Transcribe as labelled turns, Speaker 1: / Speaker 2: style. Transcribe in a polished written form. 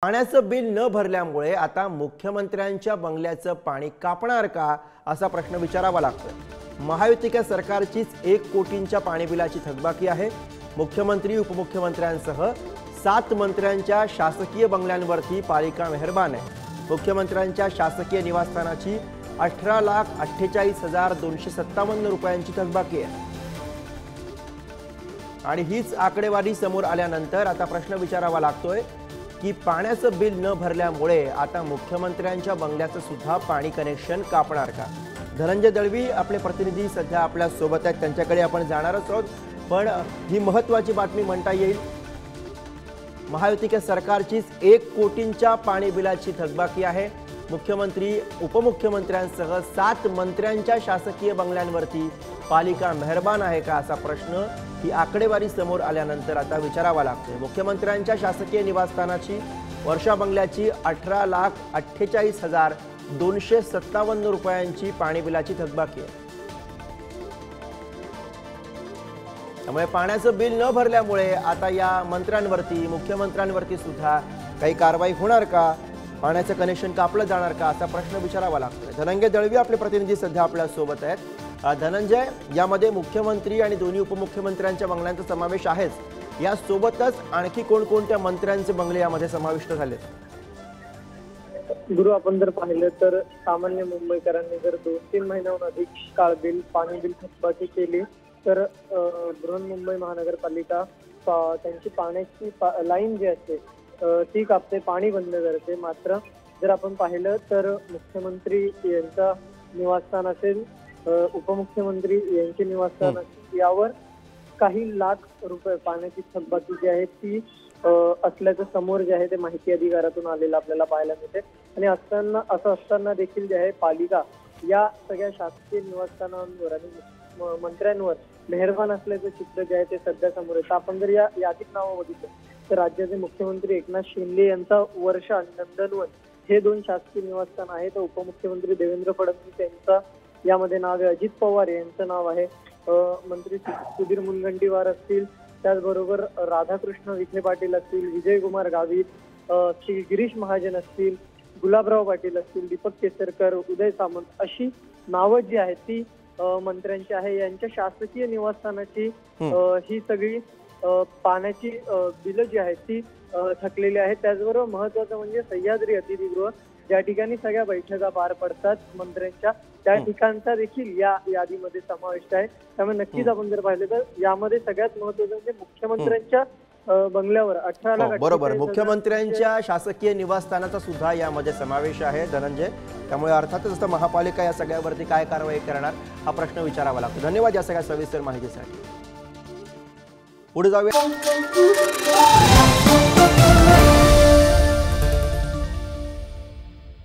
Speaker 1: पाण्याचं बिल न भरल्यामुळे आता मुख्यमंत्र्यांच्या बंगल्याचं पाणी कापणार का असा प्रश्न विचारावा लागतोय। महायुतीच्या सरकारचीच 1 कोटींच्या पाणी बिलाची थकबाकी आहे। मुख्यमंत्री उपमुख्यमंत्र्यांसह 7 मंत्र्यांच्या शासकीय बंगल्यांवरती पालिका मेहरबान आहे। मुख्यमंत्र्यांच्या शासकीय निवासस्थानाची 18,48,257 रुपयांची थकबाकी आहे आणि हीच आकडेवारी समोर आल्यानंतर आता प्रश्न विचारावा लागतोय की पाण्याचं बिल न भरल्यामुळे आता मुख्यमंत्र्यांच्या बंगल्याचं सुद्धा पाणी कनेक्शन कापणार का। धनंजय दळवी आपले प्रतिनिधी सध्या आपल्या सोबत आहेत, त्यांच्याकडे आपण जाणारच आहोत। पण ही महत्त्वाची बातमी म्हणता येईल, महायुतीच्या सरकारचीच 1 कोटींच्या पाणी बिलाची थकबाकी आहे। मुख्यमंत्री उपमुख्यमंत्र्यांसह 7 मंत्र्यांच्या शासकीय बंगल्यांवरती पालिका मेहरबान आहे का असा प्रश्न ही आकडेवारी समोर आल्यानंतर आता विचारावा लागतोय। मुख्यमंत्र्यांच्या शासकीय निवासस्थानाची वर्षा बंगल्याची 18,48,257 रुपयांची पाणी बिलाची थकबाकी आहे। त्यामुळे पाण्याचं बिल न भरल्यामुळे आता या मंत्र्यांवरती मुख्यमंत्र्यांवरती सुद्धा काही कारवाई होणार का, पाण्याचं कनेक्शन कापलं जाणार का असा प्रश्न विचारावा लागतोय। धनंजय दळवी आपले प्रतिनिधी सध्या आपल्या सोबत आहेत। धनंजय, यामध्ये मुख्यमंत्री आणि दोन्ही उपमुख्यमंत्र्यांच्या बंगल्यांचा समावेश आहेच, या सोबतच आणखी कोणकोणत्या मंत्र्यांचे बंगले यामध्ये समाविष्ट झालेत?
Speaker 2: गुरु, आपण जर पाहिलं तर सामान्य मुंबईकरांनी जर 2-3 महिन्याहून अधिक काळ पाणी बिल थकबाकी केली तर बृहन्मुंबई महानगरपालिका त्यांची पाण्याची लाईन जी असते ती कापते, पाणी बंद करते। मात्र जर आपण पाहिलं तर मुख्यमंत्री यांचा निवासस्थान असेल, उपमुख्यमंत्री यांचे निवासस्थान असेल, यावर काही लाख रुपये पाण्याची थकबाकी जी आहे ती असल्याचं समोर जे आहे ते माहिती अधिकारातून आलेलं आपल्याला पाहायला मिळते। आणि असं असताना देखील जे आहे पालिका या सगळ्या शासकीय निवासस्थानांवर आणि मंत्र्यांवर मेहरबान असल्याचं चित्र जे आहे ते सध्या समोर येतं। आपण जर या यादीत नावं बघितलं तर राज्याचे मुख्यमंत्री एकनाथ शिंदे यांचा वर्षा आणि नंदनवन हे 2 शासकीय निवासस्थान आहे। तर उपमुख्यमंत्री देवेंद्र फडणवीस यांचा यामध्ये नाव आहे, अजित पवार यांचं नाव आहे, मंत्री सुधीर मुनगंटीवार असतील, त्याचबरोबर राधाकृष्ण विखे पाटील असतील, विजयकुमार गावित, श्री गिरीश महाजन असतील, गुलाबराव पाटील असतील, दीपक केसरकर, उदय सामंत अशी नावं जी आहेत ती मंत्र्यांची आहे। यांच्या शासकीय निवासस्थानाची ही सगळी पाण्याची बिलं जी आहेत ती थकलेली आहेत। त्याचबरोबर महत्वाचं म्हणजे सह्याद्री अतिथीगृह ज्या ठिकाणी सगळ्या बैठका पार पडतात मंत्र्यांच्या, त्या ठिकाणचा देखील या यादीमध्ये समाविष्ट आहे। त्यामुळे नक्कीच आपण जर पाहिलं तर यामध्ये सगळ्यात महत्वाचं म्हणजे मुख्यमंत्र्यांच्या बंगल्यावर 18 लाख
Speaker 1: बरोबर मुख्यमंत्र्यांच्या शासकीय निवासस्थानाचा सुद्धा यामध्ये समावेश आहे धनंजय। त्यामुळे अर्थातच आता महापालिका या सगळ्यावरती काय कारवाई करणार हा प्रश्न विचारावा लागतो। धन्यवाद या सगळ्या सविस्तर माहितीसाठी। पुढे जाऊया।